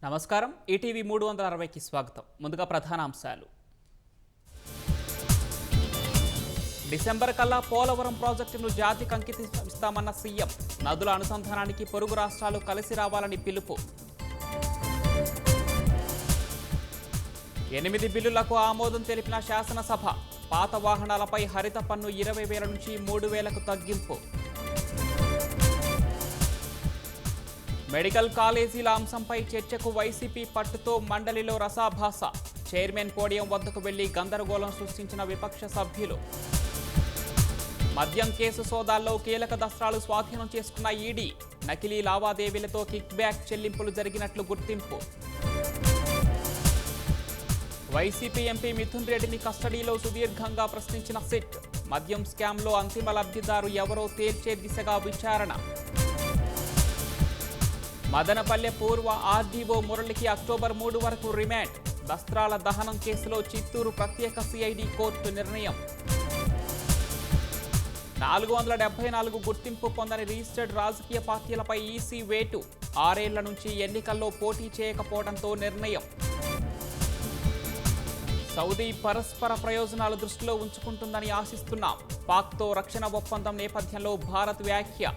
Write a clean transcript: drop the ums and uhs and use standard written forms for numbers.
నమస్కారం. ఈటీవీ 360కి స్వాగతం. ముందుగా ప్రధానాంశాలు. డిసెంబర్ కల్లా పోలవరం ప్రాజెక్టును జాతికి అంకితమిస్తామన్న సీఎం. నదుల అనుసంధానానికి పొరుగు రాష్ట్రాలు కలిసి రావాలని పిలుపు. 8 బిల్లులకు ఆమోదం తెలిపిన శాసనసభ. పాత వాహనాలపై హరిత పన్ను 20,000 నుంచి 3,000కు తగ్గింపు. మెడికల్ కాలేజీల అంశంపై చర్చకు వైసీపీ పట్టుతో మండలిలో రసాభాస. చైర్మన్ పోడియం వద్దకు వెళ్లి గందరగోళం సృష్టించిన విపక్ష సభ్యులు. మద్యం కేసు సోదాల్లో కీలక దస్త్రాలు స్వాధీనం చేసుకున్న ఈడీ. నకిలీ లావాదేవీలతో కిక్ బ్యాక్ చెల్లింపులు జరిగినట్లు గుర్తింపు. వైసీపీ ఎంపీ మిథున్ రెడ్డిని కస్టడీలో సుదీర్ఘంగా ప్రశ్నించిన సిట్. మద్యం స్కామ్లో అంతిమ లబ్ధిదారు ఎవరో తేల్చే దిశగా విచారణ. మదనపల్లె పూర్వ ఆర్డీఓ మురళికి అక్టోబర్ 3 వరకు రిమాండ్. దస్త్రాల దహనం కేసులో చిత్తూరు ప్రత్యేక సిఐడి కోర్టు నిర్ణయం. 474 గుర్తింపు పొందని రిజిస్టర్డ్ రాజకీయ పార్టీలపై ఈసీ వేటు. 6 ఏళ్ల నుంచి ఎన్నికల్లో పోటీ చేయకపోవడంతో నిర్ణయం. సౌదీ పరస్పర ప్రయోజనాలు దృష్టిలో ఉంచుకుంటుందని ఆశిస్తున్నాం. పాక్తో రక్షణ ఒప్పందం నేపథ్యంలో భారత్ వ్యాఖ్య.